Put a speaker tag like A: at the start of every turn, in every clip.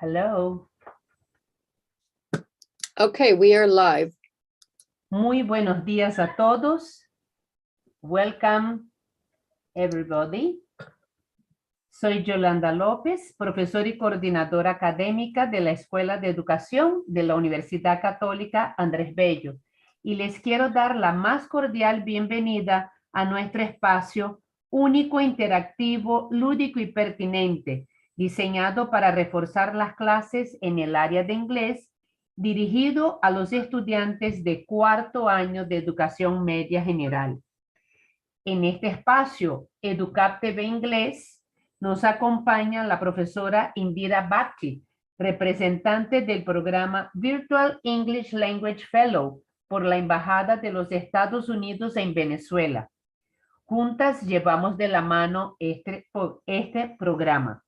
A: Hello.
B: Okay, we are live.
A: Muy buenos días a todos. Welcome, everybody. Soy Yolanda López, profesora y coordinadora académica de la Escuela de Educación de la Universidad Católica Andrés Bello. Y les quiero dar la más cordial bienvenida a nuestro espacio único, interactivo, lúdico y pertinente, diseñado para reforzar las clases en el área de inglés, dirigido a los estudiantes de cuarto año de educación media general. En este espacio, Educab TV Inglés, nos acompaña la profesora Indira Bhatti, representante del programa Virtual English Language Fellow por la Embajada de los Estados Unidos en Venezuela. Juntas llevamos de la mano este programa.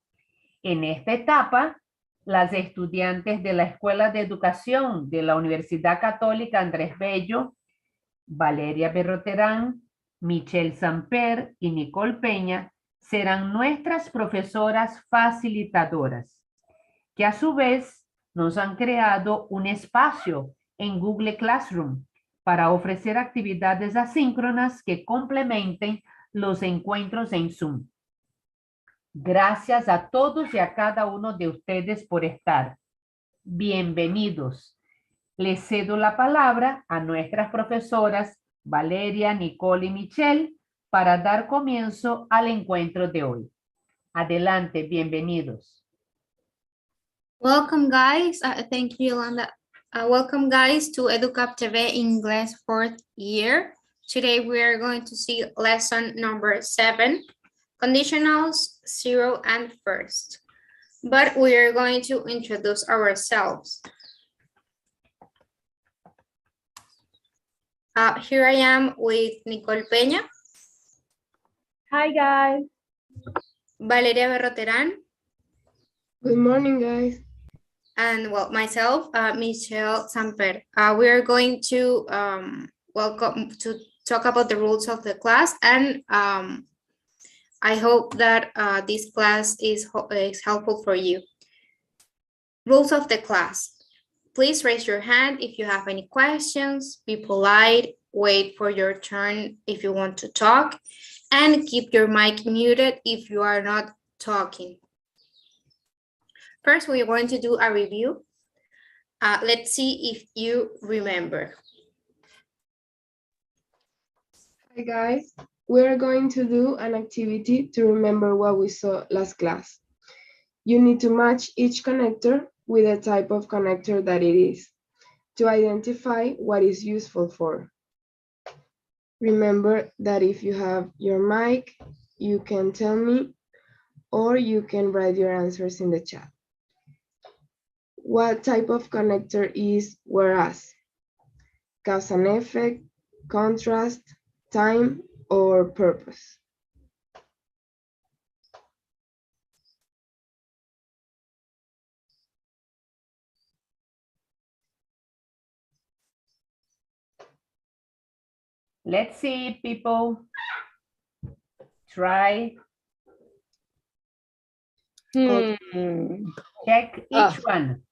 A: En esta etapa, las estudiantes de la Escuela de Educación de la Universidad Católica Andrés Bello, Valeria Berroterán, Michell Samper y Nicoll Peña serán nuestras profesoras facilitadoras, que a su vez nos han creado un espacio en Google Classroom para ofrecer actividades asíncronas que complementen los encuentros en Zoom. Gracias a todos y a cada uno de ustedes por estar. Bienvenidos. Les cedo la palabra a nuestras profesoras Valeria, Nicoll y Michell para dar comienzo al encuentro de hoy. Adelante, bienvenidos.
C: Welcome, guys. Thank you, Yolanda. Welcome, guys, to Educab TV Inglés fourth year. Today, we are going to see lesson number 7, Conditionals 0 and first. But we are going to introduce ourselves. Here I am with Nicoll Peña.
D: Hi, guys.
C: Valeria Berroterán.
D: Good morning, guys.
C: And well, myself, Michell Samper. We are going to talk about the rules of the class, and I hope that this class is helpful for you. Rules of the class. Please raise your hand if you have any questions. Be polite. Wait for your turn if you want to talk, and keep your mic muted if you are not talking. First, we're going to do a review. Let's see if you remember.
D: Hi, guys. We're going to do an activity to remember what we saw last class. You need to match each connector with the type of connector that it is to identify what is useful for. Remember that if you have your mic, you can tell me, or you can write your answers in the chat. What type of connector is whereas? Cause and effect, contrast, time, or purpose?
A: Let's see, people. Try. Check each one.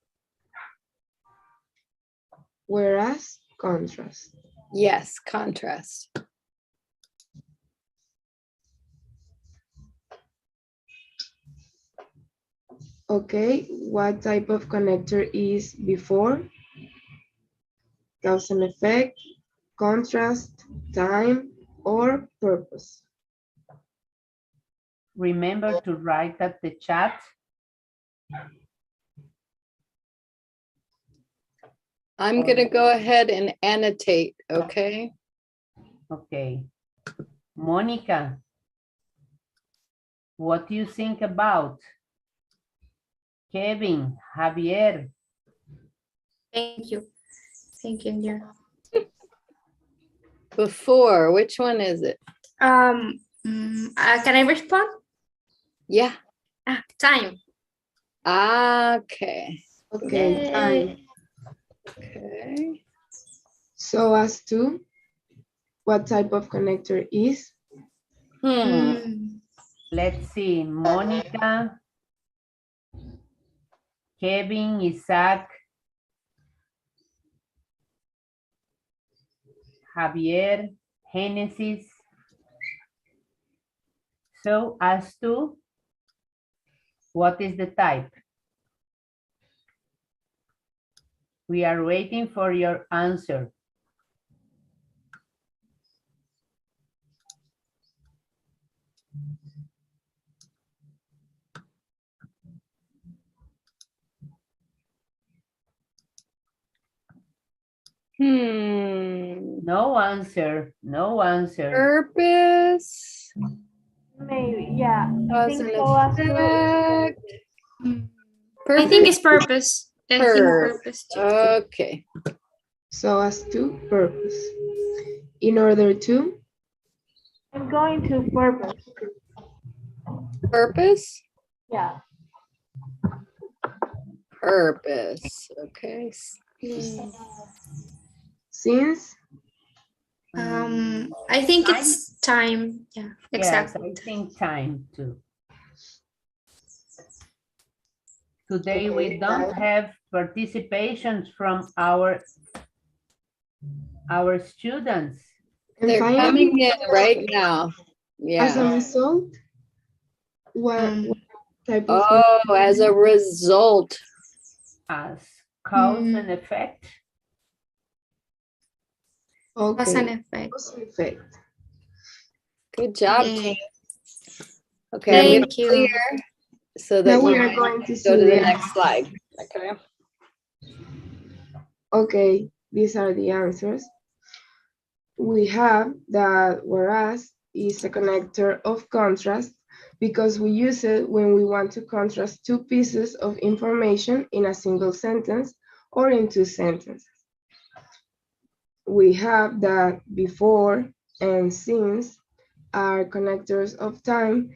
D: Whereas, contrast.
B: Yes, contrast.
D: Okay, what type of connector is before? Cause and effect, contrast, time, or purpose?
A: Remember to write at the chat.
B: I'm going to go ahead and annotate, okay?
A: Okay. Monica, what do you think about? Kevin, Javier.
C: Thank you. Thank you, Indira.
B: Before, which one is it?
C: Can I respond?
B: Yeah.
C: Time.
B: Okay.
D: Okay, time.
B: Okay.
D: So as to, what type of connector is?
A: Let's see, Monica. Kevin, Isaac, Javier, Genesis. So as to, what is the type? We are waiting for your answer. No answer, no answer.
B: Purpose.
E: Maybe, yeah. I
B: Cause
E: think
B: and
E: so as to,
B: effect.
C: I think it's purpose. I think purpose too.
B: Okay.
D: So as to purpose. In order to.
E: I'm going to purpose.
B: Purpose.
E: Yeah.
B: Purpose. Okay.
D: Since.
C: I think it's time. Yeah, exactly.
A: Yes, I think time too. Today we don't have participations from our students.
D: And
B: They're
D: finally,
B: coming in right now.
D: as a
B: Yeah.
D: result, what type of
B: Oh, as a result.
A: As cause and effect.
C: Cause and
D: okay,
C: effect.
D: cause and effect.
B: Good job.
C: Okay.
B: Okay, I'm gonna
C: Thank you.
B: clear so that
D: Now we
B: you
D: are
B: can
D: going to
B: go to
D: see
B: the
D: the
B: next slide. Okay.
D: Okay, these are the answers. We have that whereas is a connector of contrast because we use it when we want to contrast two pieces of information in a single sentence or in two sentences. We have that before and since are connectors of time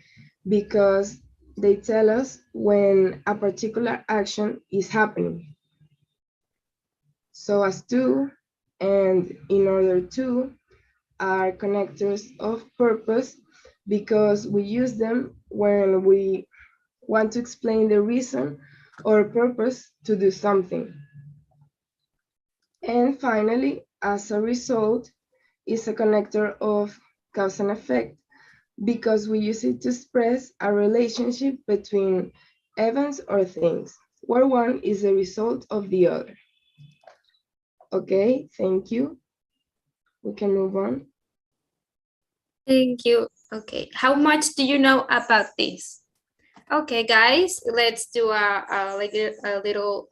D: because they tell us when a particular action is happening. So as to and in order to are connectors of purpose because we use them when we want to explain the reason or purpose to do something. And finally, as a result, is a connector of cause and effect because we use it to express a relationship between events or things, where one is the result of the other. Okay, thank you. We can move on.
C: Thank you. Okay, how much do you know about this? Okay, guys, let's do a little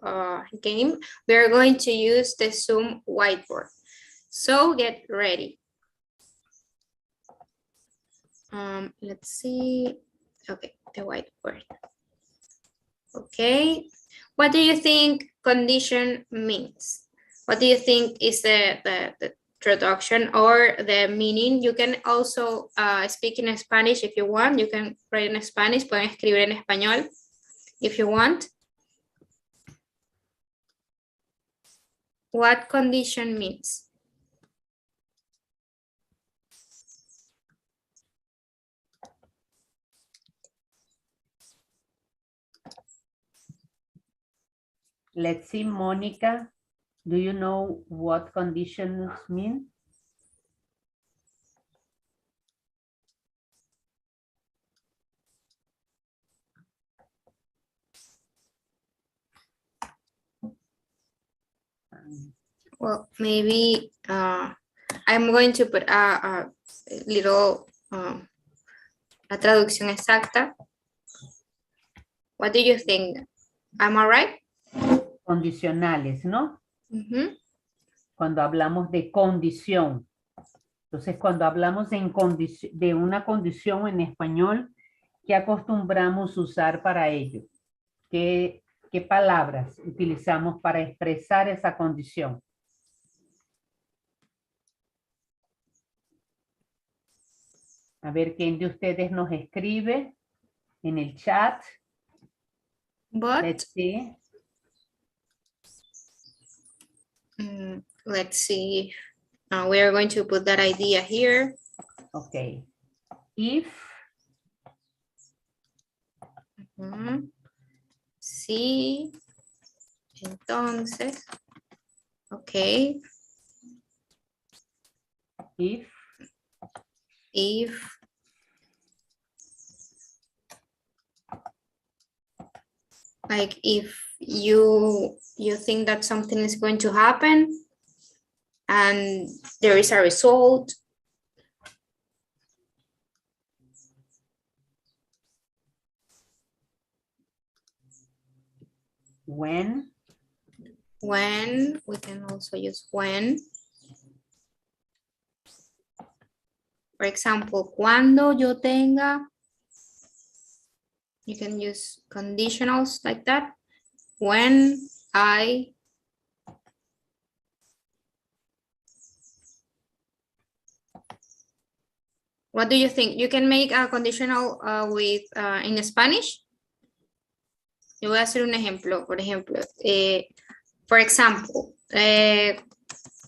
C: game. We're going to use the Zoom whiteboard. So get ready. Let's see. Okay, the whiteboard. Okay, what do you think condition means? What do you think is the traduction or the meaning? You can also speak in Spanish if you want. You can write in Spanish. Pueden escribir en español if you want. What condition means?
A: Let's see, Monica, do you know what conditions mean?
C: Well, maybe I'm going to put a little la traducción exacta. What do you think? Am I right?
A: Condicionales, ¿no? Cuando hablamos de condición. Entonces, cuando hablamos de una condición en español, ¿qué acostumbramos usar para ello? ¿Qué palabras utilizamos para expresar esa condición? A ver, ¿quién de ustedes nos escribe en el chat?
C: But
A: let's see.
C: let's see. We are going to put that idea here.
A: Okay. If.
C: See. Entonces, okay. If like if you think that something is going to happen and there is a result.
A: When
C: We can also use when. For example, cuando yo tenga, you can use conditionals like that. When I What do you think? You can make a conditional with in Spanish. Yo voy a hacer un ejemplo, por ejemplo, for example,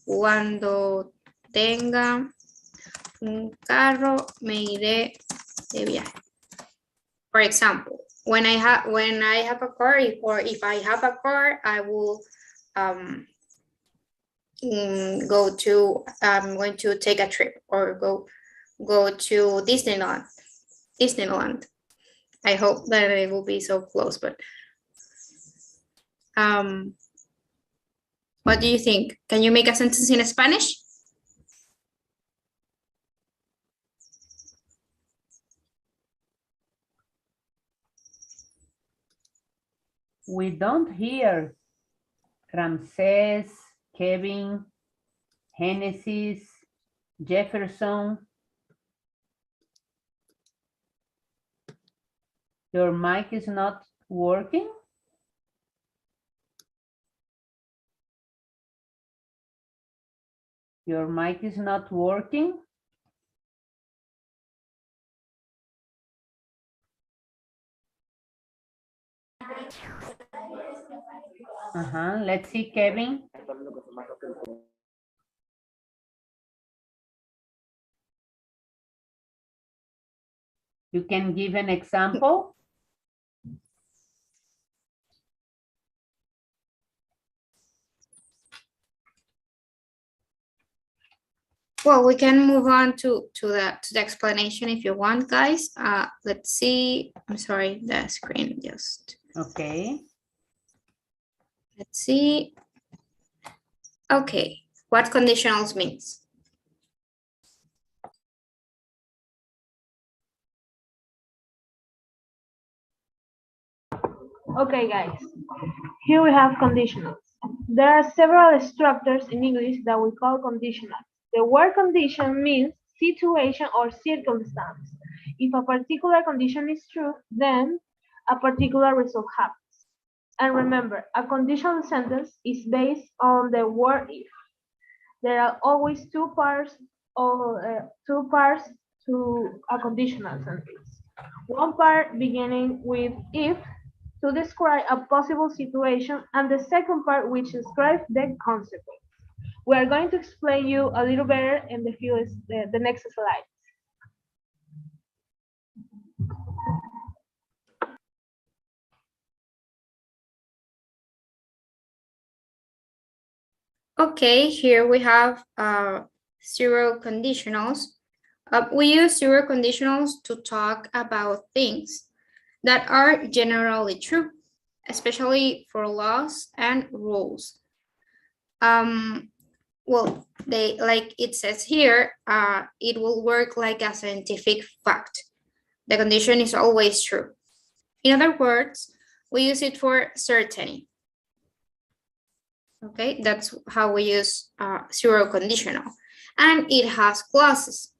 C: cuando tenga un carro, me iré de viaje. For example, when I have a car, or if I have a car, I will I'm going to take a trip or go to Disneyland. I hope that it will be so close, but what do you think? Can you make a sentence in Spanish?
A: we don't hear Ramses, Kevin, Genesis, Jefferson. Your mic is not working. Your mic is not working. Let's see, Kevin. You can give an example.
C: Well, we can move on to the explanation if you want, guys. Let's see. I'm sorry, the screen just.
A: Okay.
C: Let's see. Okay, what conditionals means?
E: Okay, guys. Here we have conditionals. There are several structures in English that we call conditionals. The word condition means situation or circumstance. If a particular condition is true, then a particular result happens. And remember, a conditional sentence is based on the word if. There are always two parts to a conditional sentence. One part beginning with if to describe a possible situation, and the second part which describes the consequence. We are going to explain you a little better in the next slide.
C: Okay, here we have zero conditionals. We use zero conditionals to talk about things that are generally true, especially for laws and rules. Well, like it says here, it will work like a scientific fact. The condition is always true. In other words, we use it for certainty. Okay, that's how we use zero conditional. And it has clauses.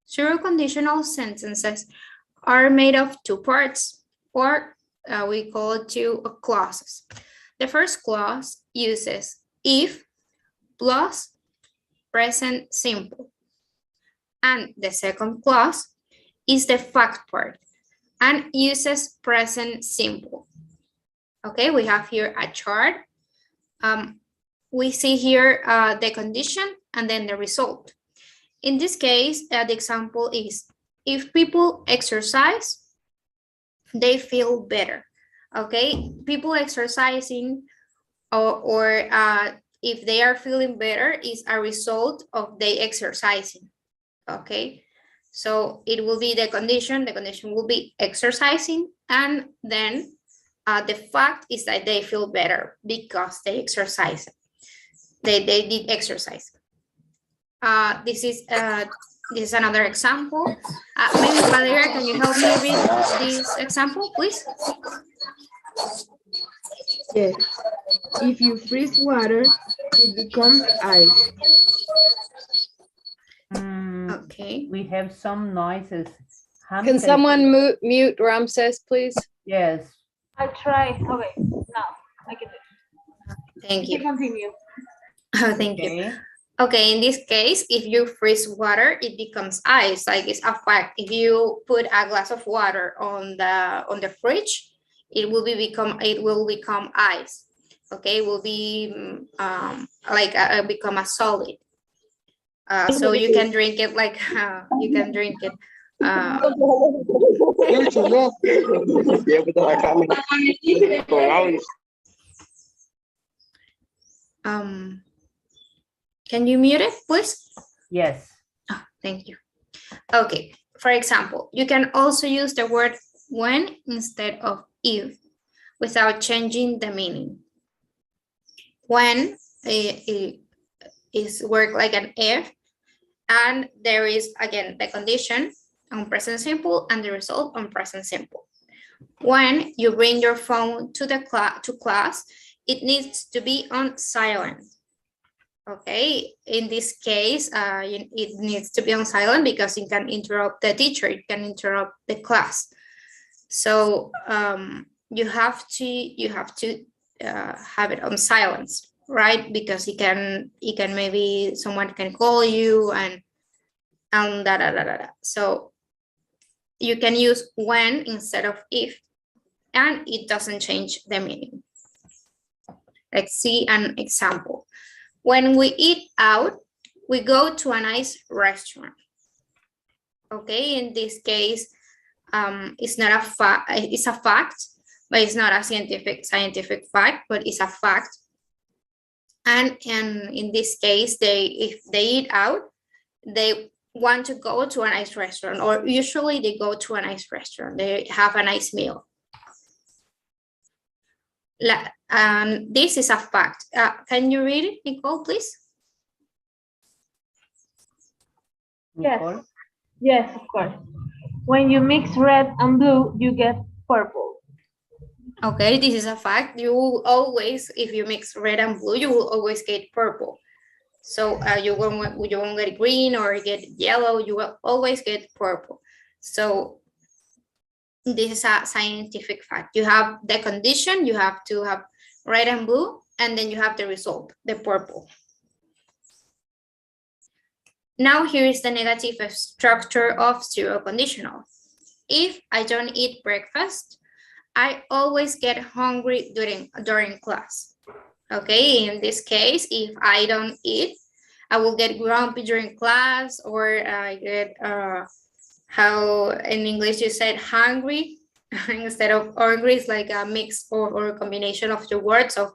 C: Zero conditional sentences are made of two parts, or we call it two clauses. The first clause uses if plus present simple. And the second clause is the fact part and uses present simple. Okay, we have here a chart. We see here the condition and then the result. In this case, the example is if people exercise, they feel better. Okay, people exercising or if they are feeling better is a result of they exercising. Okay, so it will be the condition will be exercising, and then the fact is that they feel better because they exercise. They did exercise. This is another example. Maybe Valeria, can you help me read this example, please?
D: Yes. If you freeze water, it becomes ice.
C: Okay.
A: We have some noises.
B: Can
A: Hamster-
B: someone mute Ramses, please?
A: Yes.
E: I try. Okay, now I can do it.
C: Thank
E: You
C: you.
E: can continue.
C: Thank you.
A: Okay.
C: Okay, in this case, if you freeze water, it becomes ice. Like it's a fact. If you put a glass of water on the fridge, it will become ice. Okay, it will be become a solid. So you can drink it like you can drink it. Can you mute it, please?
A: Yes.
C: Oh, thank you. Okay, for example, you can also use the word when instead of if without changing the meaning. When it is work like an if, and there is again the condition on present simple and the result on present simple. When you bring your phone to class, it needs to be on silent. Okay, in this case, it needs to be on silent because it can interrupt the teacher, it can interrupt the class. So you have to have it on silence, right? Because it can maybe someone can call you and So you can use when instead of if, and it doesn't change the meaning. Let's see an example. When we eat out, we go to a nice restaurant. Okay, in this case, it's not a fact. It's a fact, but it's not a scientific fact, but it's a fact. And in this case, if they eat out, they want to go to a nice restaurant, or usually they go to a nice restaurant. They have a nice meal. This is a fact. Can you read it, Nicoll, please?
A: Nicoll?
E: Yes, of course. When you mix red and blue, you get purple.
C: Okay, this is a fact. You will always, if you mix red and blue, you will always get purple. So you won't get green or get yellow. You will always get purple. So this is a scientific fact. You have the condition, you have to have red and blue, and then you have the result, the purple. Now here is the negative structure of zero conditional. If I don't eat breakfast, I always get hungry during class. Okay, in this case, if I don't eat, I will get grumpy during class, or I get how in English you said hungry instead of hungry. It's like a mix or a combination of the words of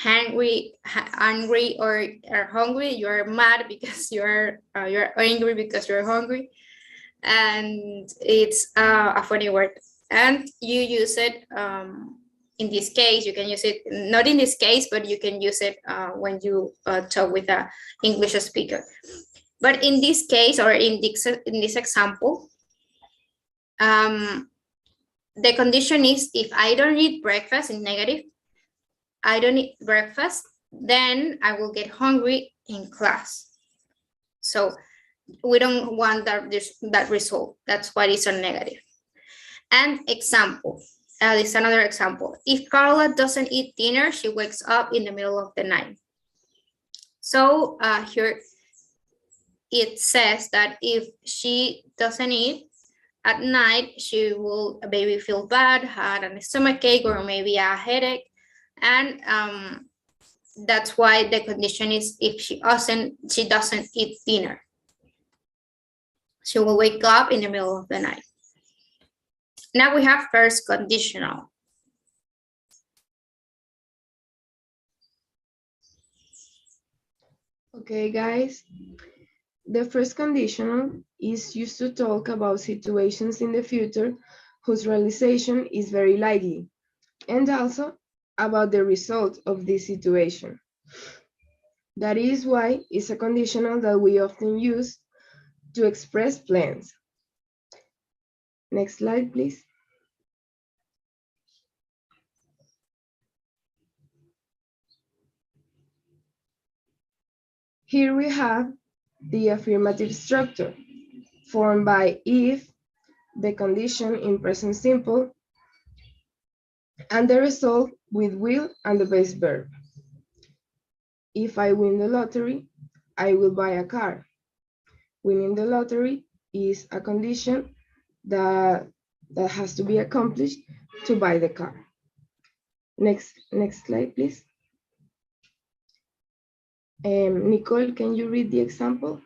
C: angry or hungry. You're mad because you're angry because you're hungry, and it's a funny word. And you use it in this case. You can use it not in this case, but you can use it when you talk with an English speaker. But in this case, or in this example, the condition is if I don't eat breakfast, in negative, I don't eat breakfast, then I will get hungry in class. So we don't want that result. That's why it's a negative. And example, this is another example. If Carla doesn't eat dinner, she wakes up in the middle of the night. So here it says that if she doesn't eat at night, she will maybe feel bad, had a stomachache, or maybe a headache. And that's why the condition is if she doesn't eat dinner. She will wake up in the middle of the night. Now we have first conditional.
D: Okay, guys. The first conditional is used to talk about situations in the future whose realization is very likely, and also about the result of this situation. That is why it's a conditional that we often use to express plans. Next slide, please. Here we have the affirmative structure formed by if, the condition in present simple, and the result with will and the base verb. If I win the lottery, I will buy a car. Winning the lottery is a condition that has to be accomplished to buy the car. Next slide, please. Nicole, can you read the example?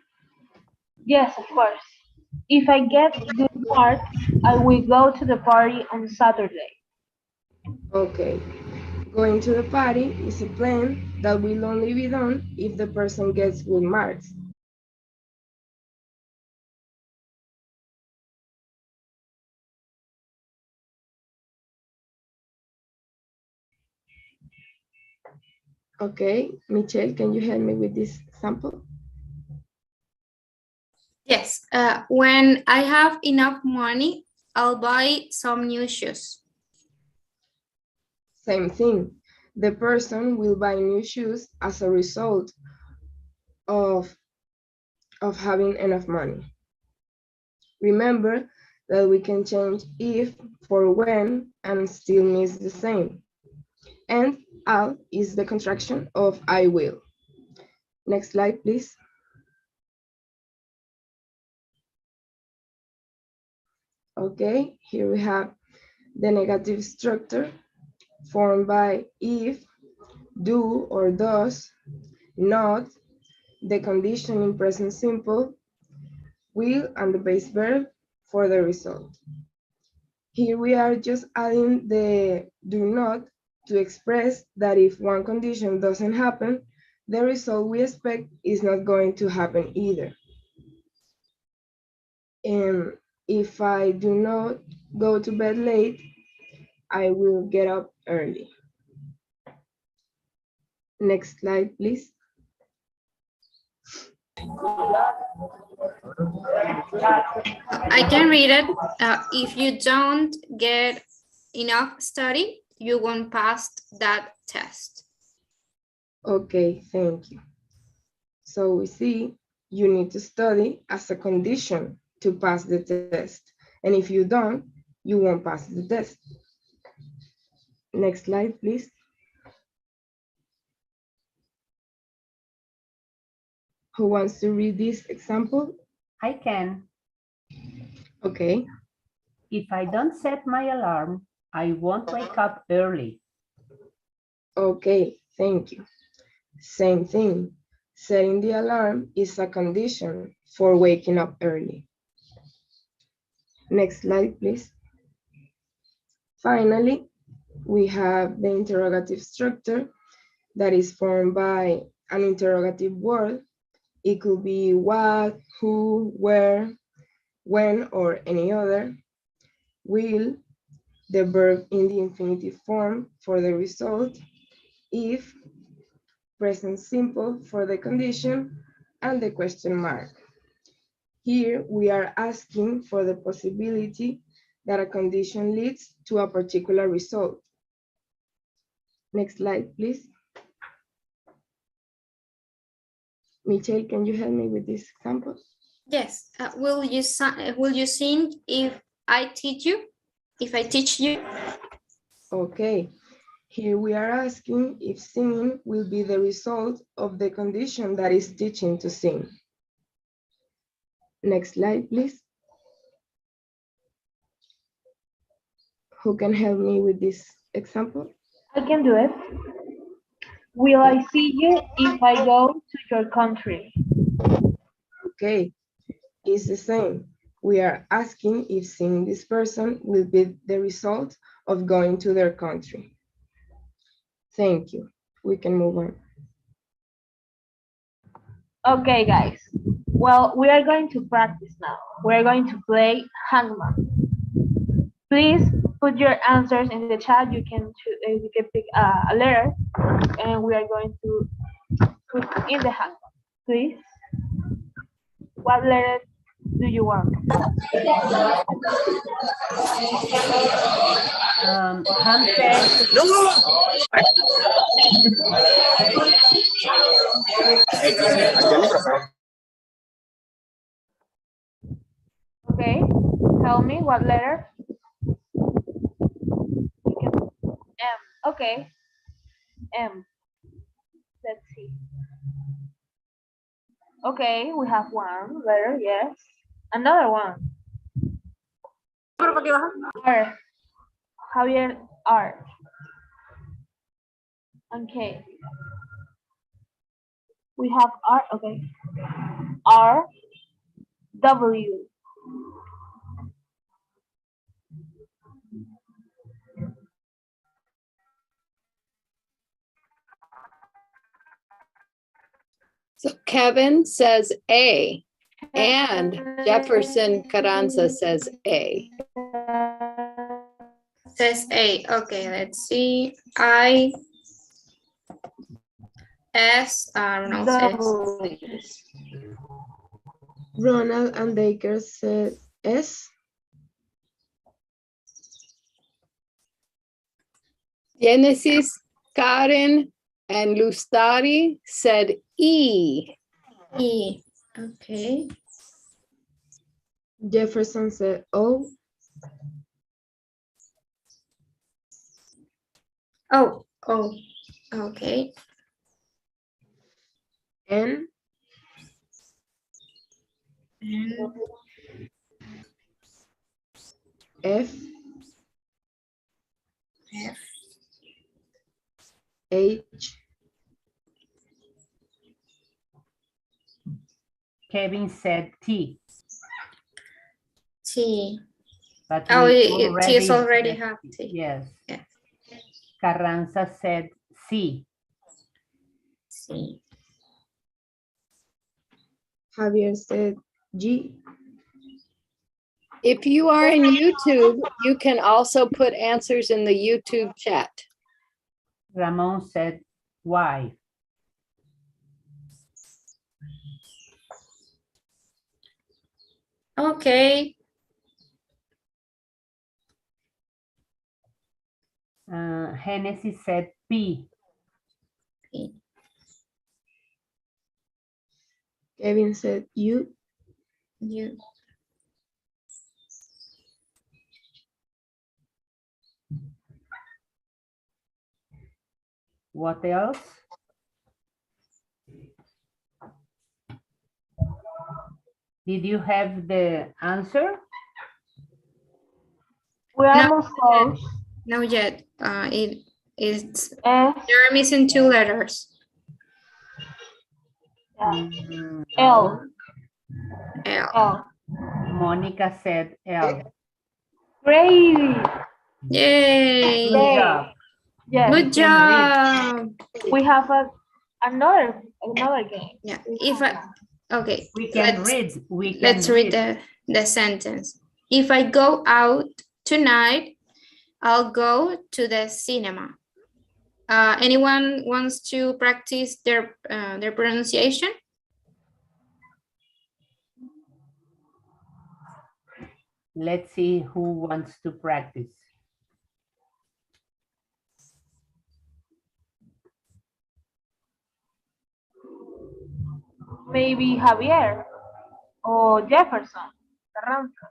E: Yes, of course. If I get good marks, I will go to the party on Saturday.
D: Okay. Going to the party is a plan that will only be done if the person gets good marks. Okay, Michelle, can you help me with this example?
C: Yes, when I have enough money, I'll buy some new shoes.
D: Same thing. The person will buy new shoes as a result of having enough money. Remember that we can change if for when and still means the same. And I'll is the contraction of I will. Next slide, please. Okay, here we have the negative structure formed by if, do or does, not, the condition in present simple, will and the base verb for the result. Here we are just adding the do not to express that if one condition doesn't happen, the result we expect is not going to happen either. And if I do not go to bed late, I will get up early. Next slide, please.
C: I can read it. If you don't get enough study, you won't pass that test.
D: Okay, thank you. So we see you need to study as a condition to pass the test. And if you don't, you won't pass the test. Next slide, please. Who wants to read this example?
A: I can.
D: Okay.
A: If I don't set my alarm, I won't wake up early.
D: Okay, thank you. Same thing. Setting the alarm is a condition for waking up early. Next slide, please. Finally, we have the interrogative structure that is formed by an interrogative word. It could be what, who, where, when, or any other. Will, the verb in the infinitive form for the result. If, present simple for the condition, and the question mark. Here we are asking for the possibility that a condition leads to a particular result. Next slide, please. Michelle, can you help me with this example?
C: Yes. Will you sing if I teach you? If I teach you?
D: Okay. Here we are asking if singing will be the result of the condition that is teaching to sing. Next slide, please. Who can help me with this example?
E: I can do it. Will I see you if I go to your country?
D: Okay, it's the same. We are asking if seeing this person will be the result of going to their country. Thank you. We can move on.
E: Okay, guys. Well, we are going to practice now. We are going to play hangman. Please put your answers in the chat. You can pick a letter, and we are going to put in the hangman. Please. What letter do you want?
A: Han said,
E: Okay. Tell me what letter. M. Okay. M. Let's see. Okay, we have one letter, yes. Another one. R. Javier R. Okay. We have R, okay. R. W.
B: So Kevin says A, and Jefferson Carranza says A.
C: Says A. Okay, let's see. I S Ronald says.
E: W.
D: Ronald and Baker said S.
B: Genesis, Karen, and Lustari said E.
C: E. Okay.
D: Jefferson said O.
C: Oh, oh. Okay.
D: N.
C: And
D: F.
C: F.
D: H.
A: Kevin said T.
C: T.
A: But
C: Oh,
A: we
C: T is already
A: said-
C: have T.
A: Yes.
C: Yeah.
A: Carranza said C.
C: C.
D: Javier said G.
B: If you are in YouTube, you can also put answers in the YouTube chat.
A: Ramon said Y.
C: Okay.
A: Genesis said P.
C: P.
D: Kevin said U.
C: U.
A: What else? Did you have the answer?
E: We're
C: No.
E: almost close.
C: No yet. It's
E: S.
C: you're missing two letters.
E: Yeah.
A: Mm,
E: L.
C: L.
E: L.
A: Monica said L.
E: Great.
C: Yay.
A: Good
E: Yay.
A: job.
E: Yes.
C: Good job.
E: We have another game.
C: Yeah. If I okay.
A: We can
C: let's-
A: read. We can
C: Let's read the sentence. If I go out tonight, I'll go to the cinema. Anyone wants to practice their pronunciation?
A: Let's see who wants to practice.
E: Maybe Javier or Jefferson Carranza.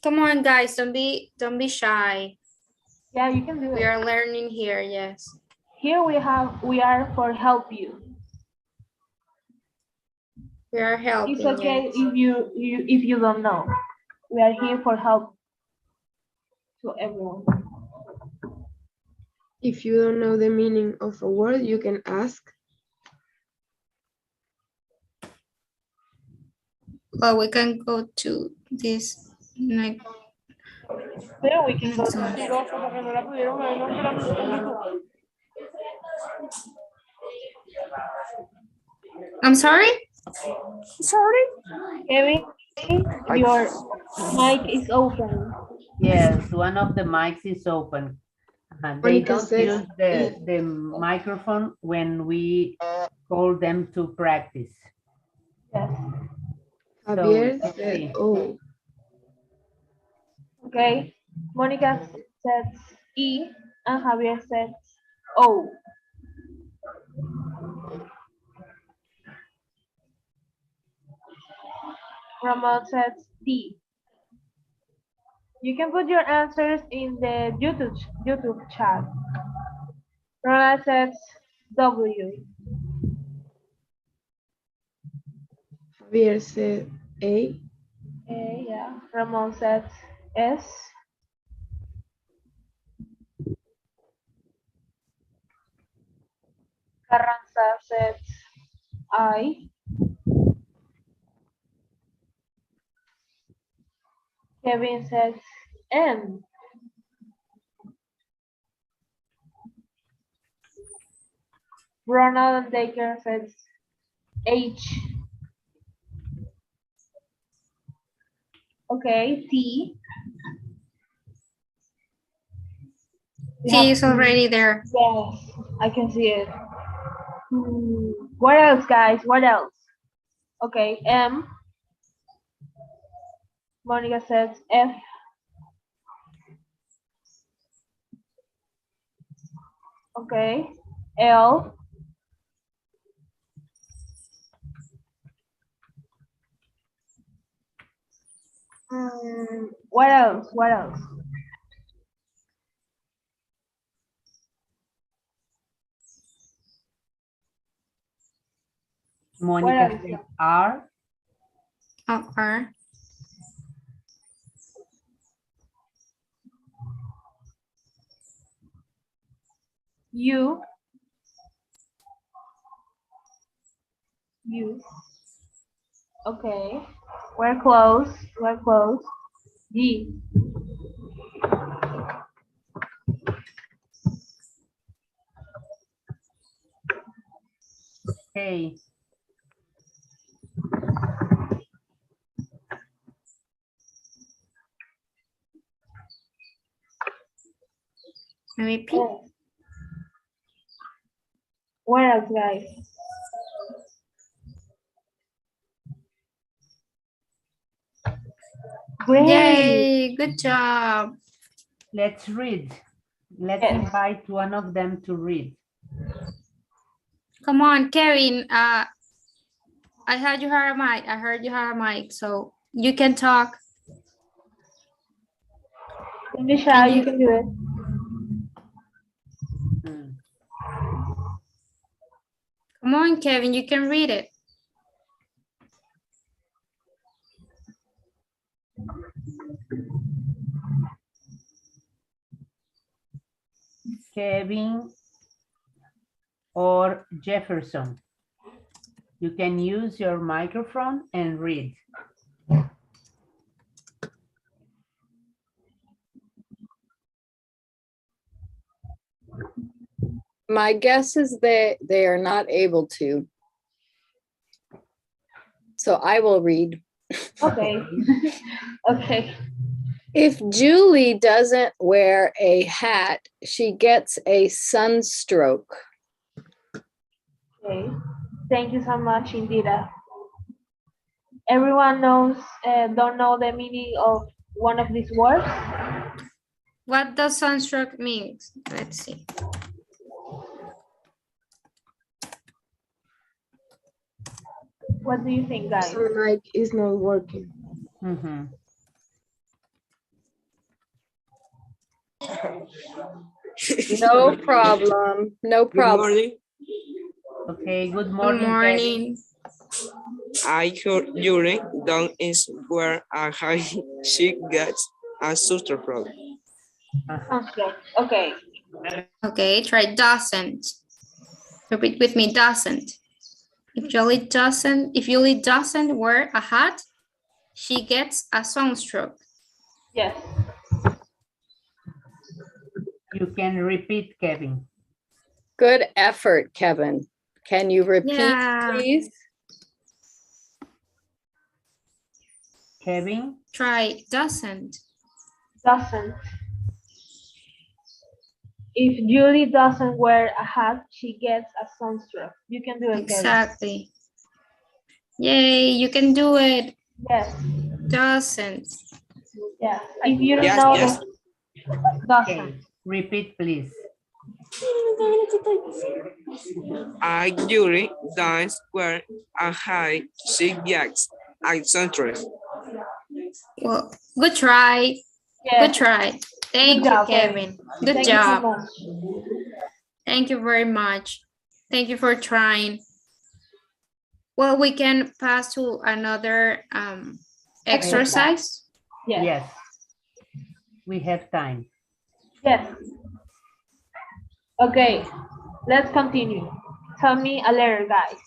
C: Come on, guys, don't be shy.
E: Yeah, you can do
C: We
E: it.
C: are learning here, yes.
E: Here we are for help you.
C: We are helping.
E: It's okay
C: yes.
E: if you don't know. We are here for help to everyone.
D: If you don't know the meaning of a word, you can ask.
C: Well, we can go to this
E: Pero we can go to zero porque no la pudieron ver, no, pero no se preocupen.
C: I'm sorry?
E: Sorry. Kevin, your mic is open.
A: Yes, one of the mics is open. They
D: Monica
A: don't
D: says
A: use the microphone when we call them to practice.
E: Yes.
D: Javier
A: let's
D: said,
A: see.
D: oh,
E: Okay. Monica says E and Javier says O. Ramon says D. You can put your answers in the YouTube chat. Ronald says W.
D: Javier said A.
E: Okay, yeah. Ramon says S. Carranza says I. Kevin says N. Ronald and Daker says H. Okay, T. We
C: He
E: have
C: is already there.
E: Yes, I can see it. What else, guys? What else? Okay, M. Monica says F. Okay, L. What else? What else?
A: Monica
E: else?
A: said R.
C: Oh, R.
E: U. U. Okay, we're close. We're close. G.
A: K.
C: Maybe P.
E: Oh. What else, guys? Great.
C: Yay, good job.
A: Let's read. Let's
E: Yes.
A: invite one of them to read.
C: Come on, Kevin. I heard you had a mic. I heard you had a mic, so you can talk.
E: Michelle, you can do it.
A: Mm.
C: Come on, Kevin, you can read it.
A: Kevin or Jefferson. You can use your microphone and read.
B: My guess is they are not able to. So I will read.
E: Okay. Okay.
B: If Julie doesn't wear a hat, she gets a sunstroke.
E: Okay. Thank you so much, Indira. Everyone don't know the meaning of one of these words?
C: What does sunstroke mean? Let's see.
E: What do you think, guys?
D: some mic is not working.
A: Mm-hmm.
B: No problem. No
F: Good
B: problem.
F: morning.
A: Okay, good
C: Good
A: morning,
C: morning.
F: I heard Julie don't is where a high she gets a suster from.
E: Sunstroke. Okay.
C: Okay, try doesn't. Repeat with me, doesn't. If Julie doesn't wear a hat, she gets a sunstroke.
E: Yes.
A: You can repeat, Kevin.
B: Good effort, Kevin. Can you repeat,
C: Yeah.
B: please?
A: Kevin,
C: Try doesn't.
E: Doesn't. If Julie doesn't wear a hat, she gets a sunstroke. You can do it, Kevin.
C: Exactly. Yay, you can do it.
E: Yes.
C: Doesn't.
E: Yeah. If you don't
F: Yes,
E: know,
F: yes.
E: doesn't.
A: okay. Repeat, please.
F: I Julie does wear a hat. She gets a sunroof.
C: Well, good try.
E: Yes.
C: Good try. Thank you,
E: job,
C: Kevin. Good
E: Thank you so
C: job.
E: much.
C: Thank you very much. Thank you for trying. Well, we can pass to another exercise.
E: Yes.
A: Yes. We have time.
E: Yes. Okay, let's continue. Tell me a letter, guys.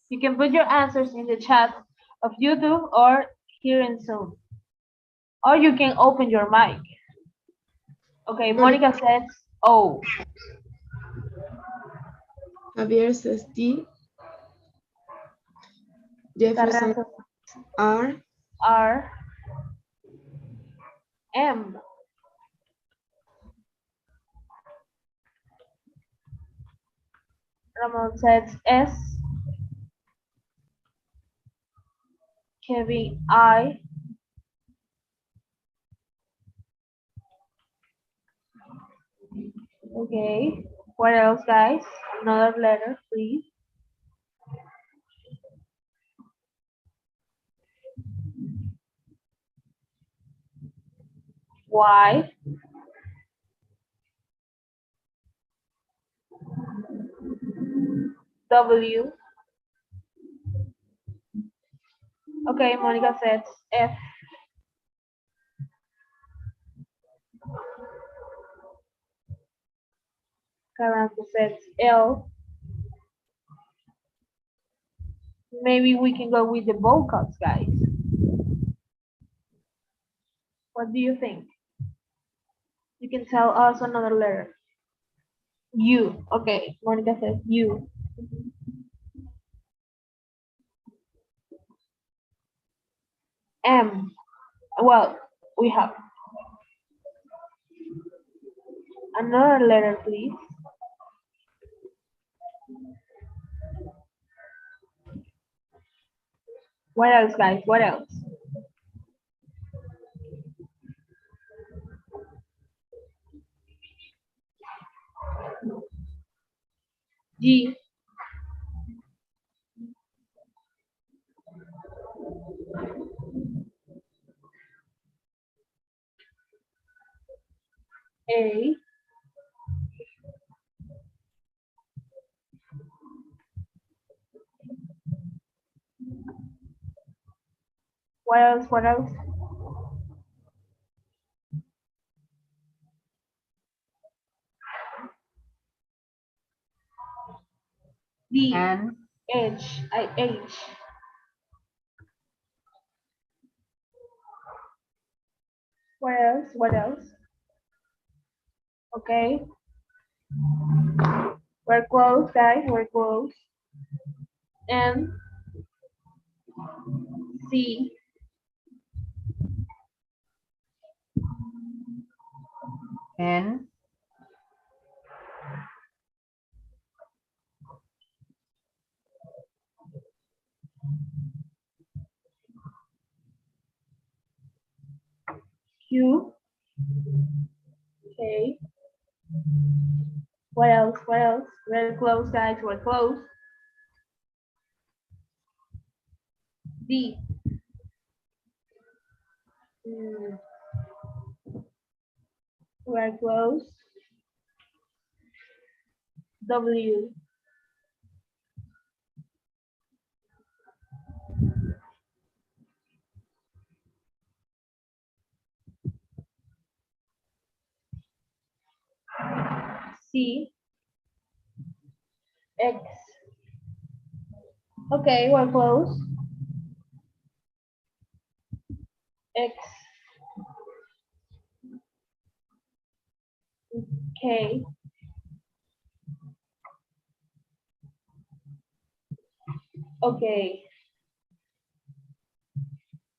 E: You can put your answers in the chat of YouTube or here in Zoom. Or you can open your mic. Okay, Monica says O.
D: Javier says D. Jefferson
E: Carranza
D: R.
E: R. M. Ramon says S. Kevin I. Okay, what else, guys? Another letter, please. Y. W. Okay, Monica says F. Carranza says L. Maybe we can go with the vocals, guys. What do you think? You can tell us another letter. U. Okay, Monica says U. M. Well, we have another letter, please. What else, guys? What else? G. A. What else? What else? D.
A: And
E: H. H. What else? What else? Okay. We're close, guys. We're close. M. C.
A: N.
E: Q. Okay. What else? What else? We're close, guys. We're close. D. We're close. W. C. X. Okay, we're close. X. Okay. Okay.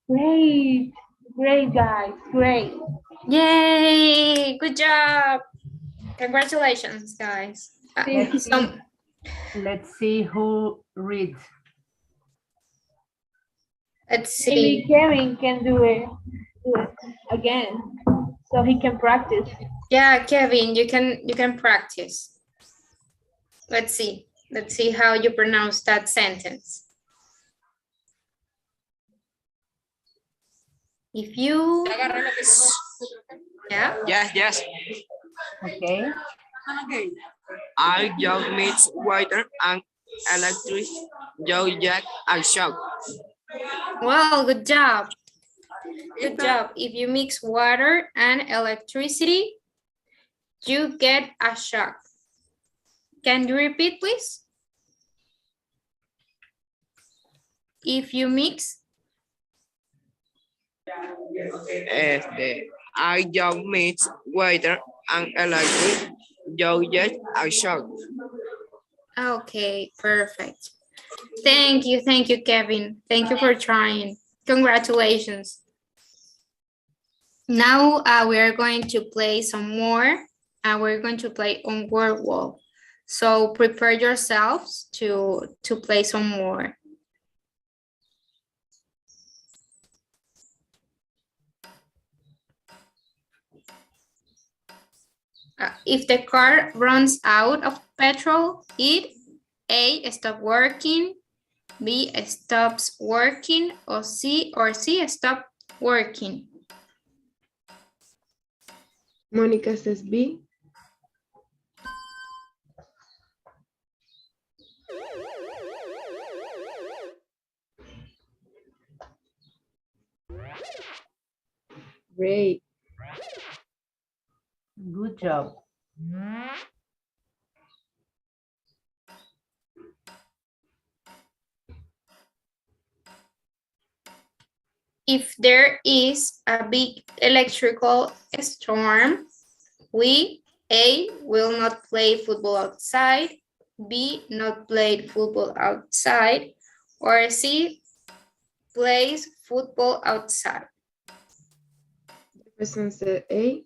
E: Great. Great, guys. Great.
C: Yay! Good job. Congratulations, guys.
A: Let's see,
C: So,
A: let's see who reads.
C: let's
E: Maybe
C: see.
E: Kevin can do it again so he can practice.
C: Yeah, Kevin, you can practice. Let's see. Let's see how you pronounce that sentence. If you, yeah,
F: Yes.
A: Okay.
F: I just mix water and electric. You get a shock.
C: well, good job. Good job. If you mix water and electricity, you get a shock. Can you repeat, please? If you mix,
F: I just mix water and electric. You get a shock.
C: okay, perfect. Thank you, Kevin. Thank you for trying. Congratulations. Now we are going to play some more. We're going to play on word wall. So prepare yourselves to play some more. If the car runs out of petrol, it A, stop working, B, stops working, or C stop working.
D: Monica says B. Great.
A: Good job.
C: If there is a big electrical storm, we A, will not play football outside, B, not play football outside, or C, plays football outside.
D: Person said A.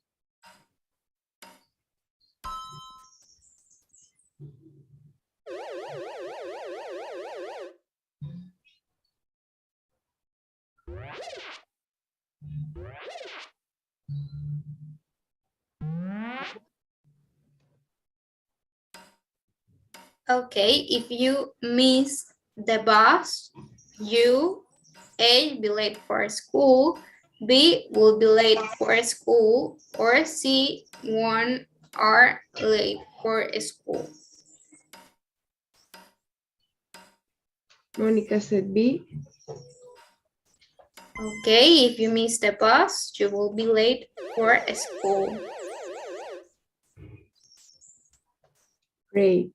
C: Okay, if you miss the bus, you A, be late for school, B, will be late for school, or C, 1 hour late for school.
D: Monica said B.
C: Okay, if you miss the bus, you will be late for school.
D: Great.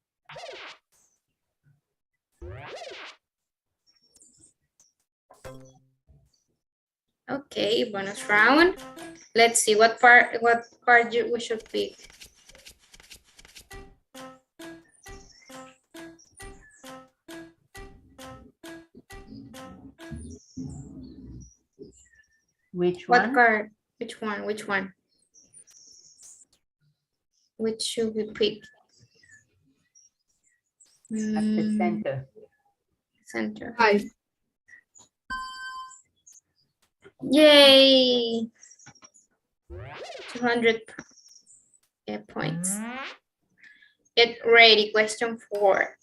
C: Okay, bonus round. Let's see what part we should pick.
A: Which
C: What
A: one?
C: card? Which one? Which one? Which should we pick?
A: At the center.
C: Center.
D: 5.
C: Yay! 200 points. Get ready, question 4.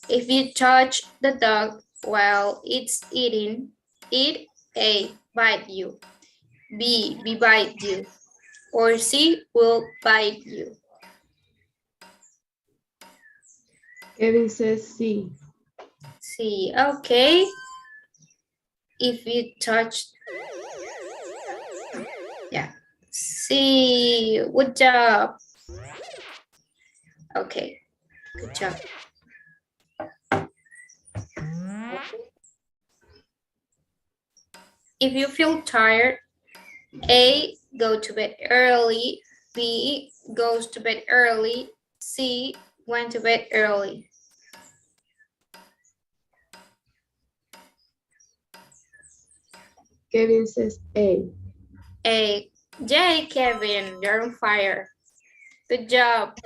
C: If you touch the dog while it's eating, it A, bite you, B, bite you, or C, will bite you.
D: Kevin says C.
C: C, okay. If you touch, yeah, C, good job. Okay, good job. If you feel tired, A, go to bed early, B, goes to bed early. C, went to bed early.
D: Kevin says A.
C: A. Yay, Kevin, you're on fire. Good job.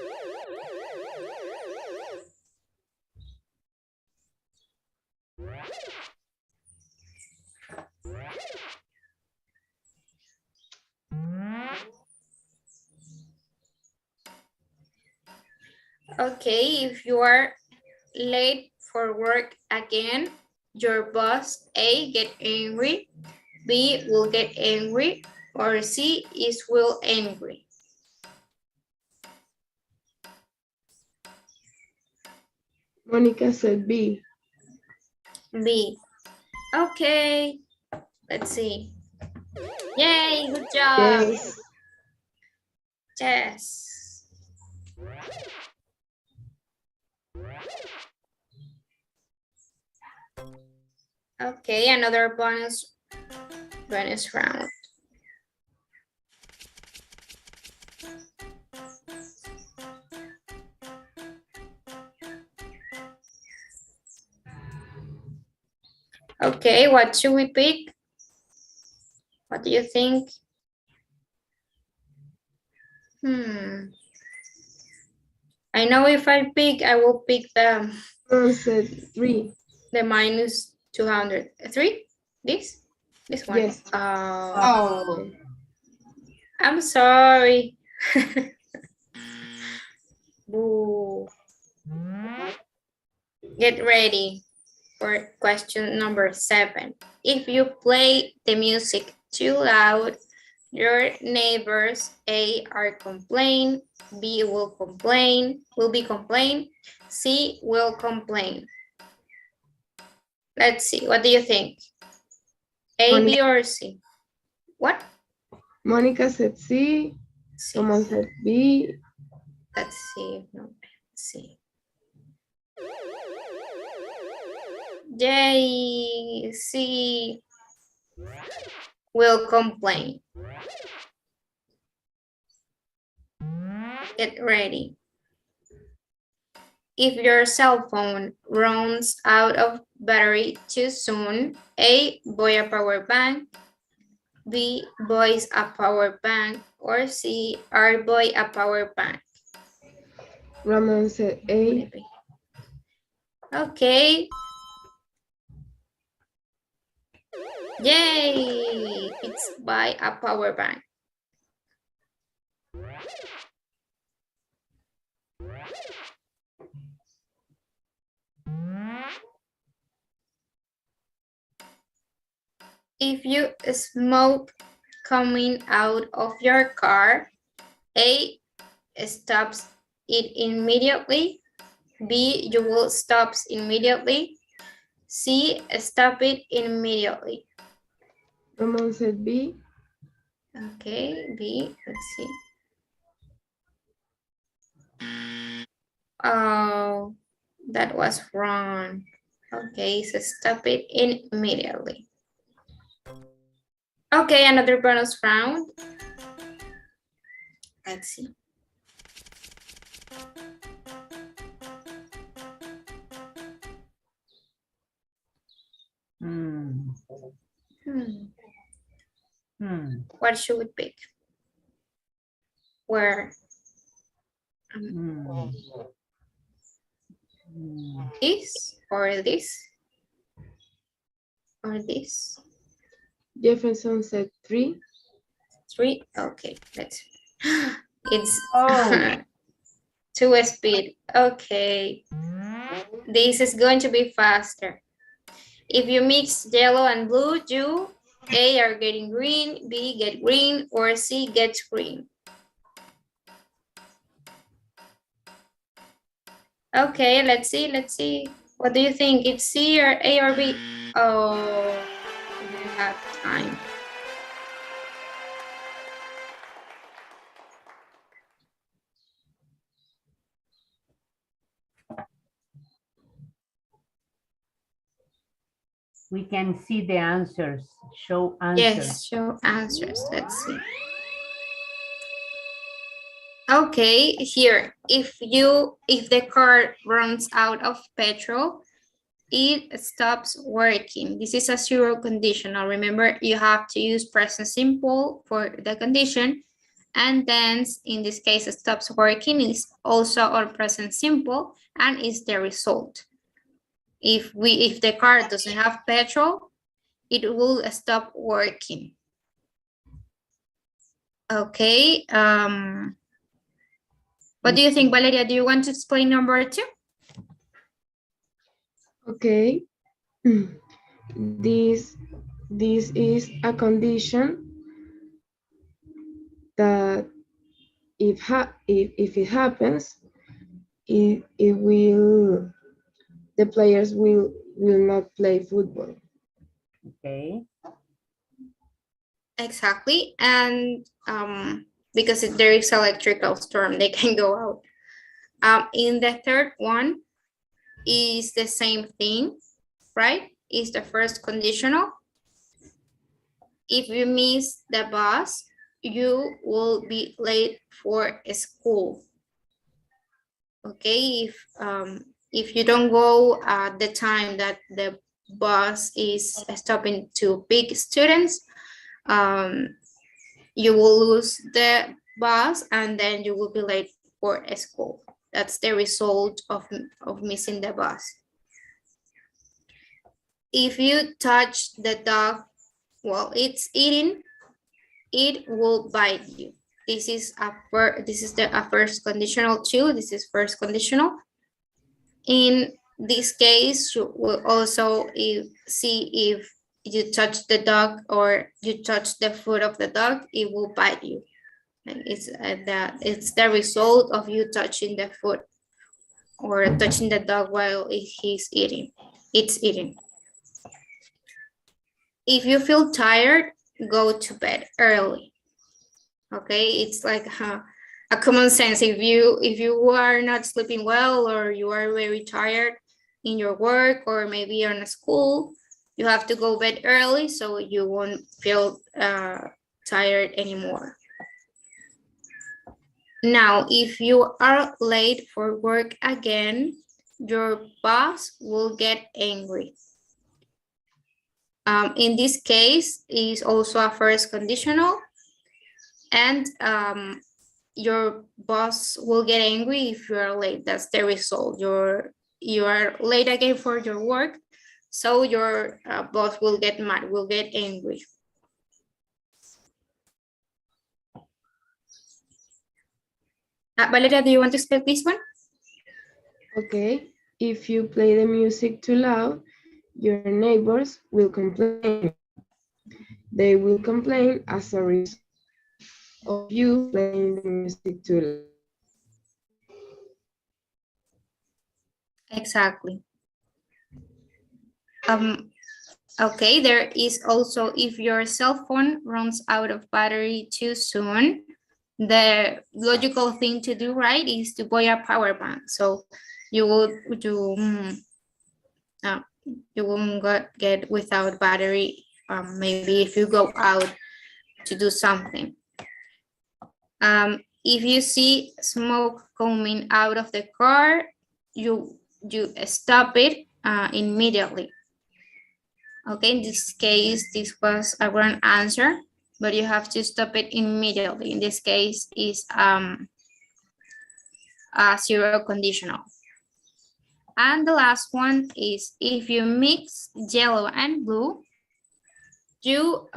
C: Okay, if you are late for work again, your boss A get angry, B will get angry, or C is will angry.
D: Monica said B.
C: B. Okay, let's see. Yay, good job.
D: Yes.
C: Yes. Okay, another bonus round. Okay, what should we pick? What do you think? I know if I pick, I will pick the
D: Said 3.
C: the minus 200. 3? This one?
D: Yes.
C: Oh. I'm sorry. Boo. Get ready for question number 7. If you play the music too loud, your neighbors A are complain, B will be complain, C will complain. Let's see, what do you think? A,
D: Monica.
C: B, or C? What?
D: Monica said C.
C: C.
D: Someone said B.
C: Let's see. No, C. Yay, C will complain. Get ready. If your cell phone runs out of battery too soon, A, buy a power bank, B, buys a power bank, or C, buy a power bank.
D: Ramon said A.
C: Okay. Yay, it's buy a power bank. If you smoke coming out of your car, A, stops it immediately, B, you will stop immediately, C, stop it immediately.
D: Ramon said B.
C: Okay, B, let's see. Oh, that was wrong. Okay, so stop it immediately. Okay, another bonus round. Let's see. What should we pick? Where? This or this? Or this?
D: Jefferson said 3.
C: 3? Okay, let's. It's
A: Oh.
C: 2 speed. Okay. This is going to be faster. If you mix yellow and blue, you A are getting green, B get green, or C gets green. Okay, let's see. What do you think? It's C or A or B? Oh, we didn't have time.
A: We can see the answers. Show answers.
C: Yes, show answers. Let's see. Okay, here, if the car runs out of petrol, it stops working. This is a zero conditional. Remember, you have to use present simple for the condition, and then in this case, it stops working is also our present simple and is the result. If the car doesn't have petrol, it will stop working. Okay. What do you think, Valeria? Do you want to explain number 2?
D: Okay. This is a condition that if it happens, the players will not play football.
A: Okay.
C: Exactly. And because there is electrical storm, they can go out. In the third one is the same thing, right? Is the first conditional. If you miss the bus, you will be late for school. Okay, if you don't go at the time that the bus is stopping to pick students, you will lose the bus and then you will be late for school. That's the result of missing the bus. If you touch the dog while it's eating, it will bite you. This is a first conditional too. This is first conditional. In this case, you will also see if you touch the dog or you touch the foot of the dog, it will bite you. And it's the result of you touching the foot or touching the dog while he's eating. It's eating. If you feel tired, go to bed early. Okay, it's like a common sense. If you are not sleeping well or you are very tired in your work or maybe on a school, you have to go bed early so you won't feel tired anymore. Now, if you are late for work again, your boss will get angry. In this case, is also a first conditional, and your boss will get angry if you are late. That's the result. You are late again for your work, so your boss will get mad, will get angry. Valeria, do you want to explain this one?
D: Okay, if you play the music too loud, your neighbors will complain. They will complain as a result of you playing the music too loud.
C: Exactly. Okay, there is also if your cell phone runs out of battery too soon, the logical thing to do, right, is to buy a power bank. So you won't get without battery. Maybe if you go out to do something. If you see smoke coming out of the car, you stop it immediately. Okay, in this case, this was a wrong answer, but you have to stop it immediately. In this case, is a zero conditional. And the last one is if you mix yellow and blue, you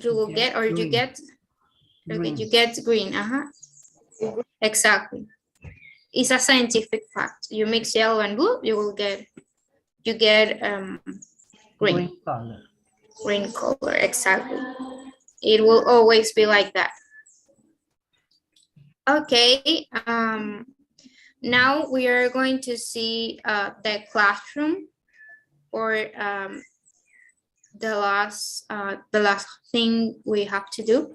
C: will get, or you get, okay, you get green. Exactly. It's a scientific fact. You mix yellow and blue, you get green color. Green color, exactly. It will always be like that. Okay, now we are going to see the classroom, or the last thing we have to do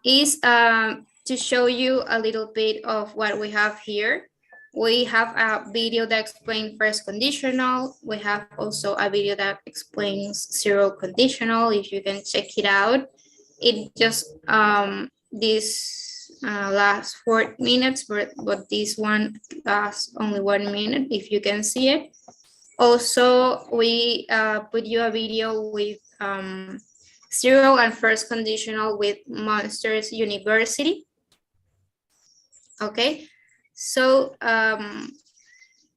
C: is to show you a little bit of what we have here. We have a video that explains first conditional. We have also a video that explains zero conditional. If you can check it out, it just lasts 4 minutes, but this one lasts only 1 minute, if you can see it. Also, we put you a video with zero and first conditional with Monsters University. Okay, so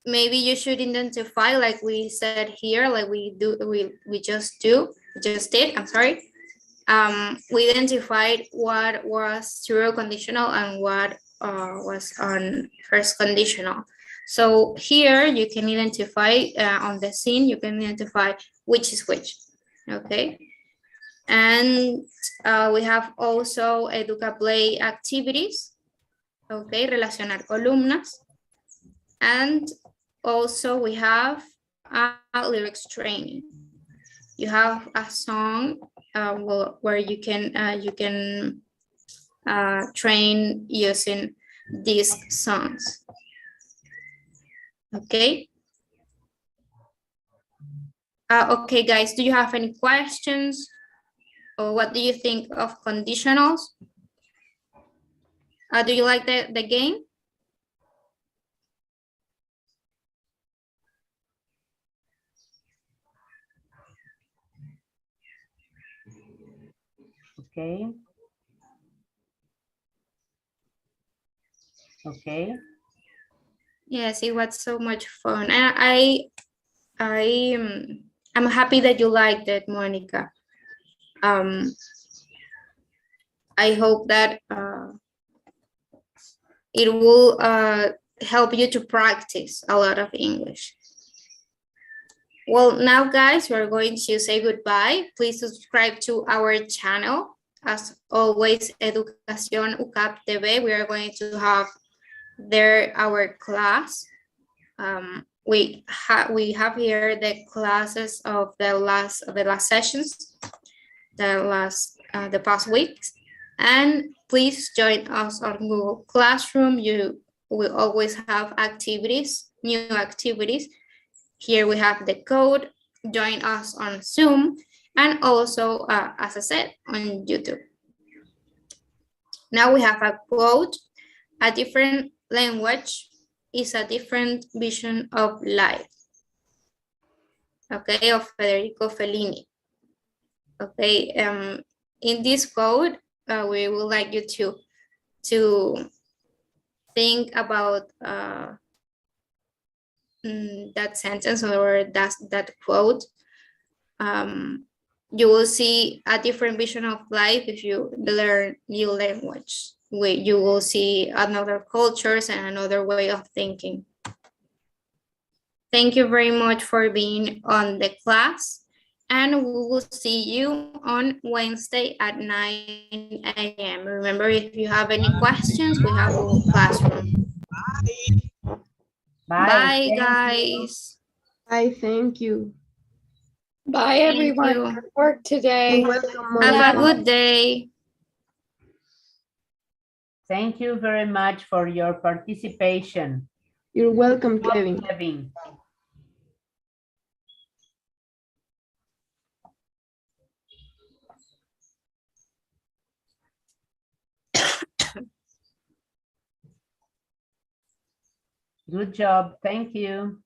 C: maybe you should identify, like we said here, like we just did, I'm sorry. We identified what was zero conditional and what was on first conditional. So here you can identify on the scene, you can identify which is which, okay? And we have also Educab Play activities, okay, relacionar columnas. And also we have a lyrics training. You have a song where you can train using these songs. Okay. Okay, guys, do you have any questions? Or what do you think of conditionals? Do you like the game?
A: Okay. Okay.
C: Yes, it was so much fun. And I'm happy that you liked it, Monica. I hope that it will help you to practice a lot of English. Well, now guys, we're going to say goodbye. Please subscribe to our channel. As always, Educación UCAP TV. We are going to have there our class. We have here the classes of the last sessions, the past weeks, and please join us on Google Classroom. You will always have activities, new activities. Here we have the code. Join us on Zoom, and also, as I said, on YouTube. Now we have a quote. A different language is a different vision of life. Okay, of Federico Fellini. Okay, in this quote, we would like you to think about that sentence or that quote. You will see a different vision of life if you learn new language. You will see another cultures and another way of thinking. Thank you very much for being on the class, and we will see you on Wednesday at 9 a.m. Remember, if you have any questions, we have Google Classroom. Bye, guys.
D: Bye, thank you.
B: Bye, everyone.
C: you.
B: Good work today.
D: You're welcome,
C: Have
D: Monica.
C: a good day.
A: Thank you very much for your participation.
D: You're welcome, Kevin.
A: Kevin. Good job. Thank you.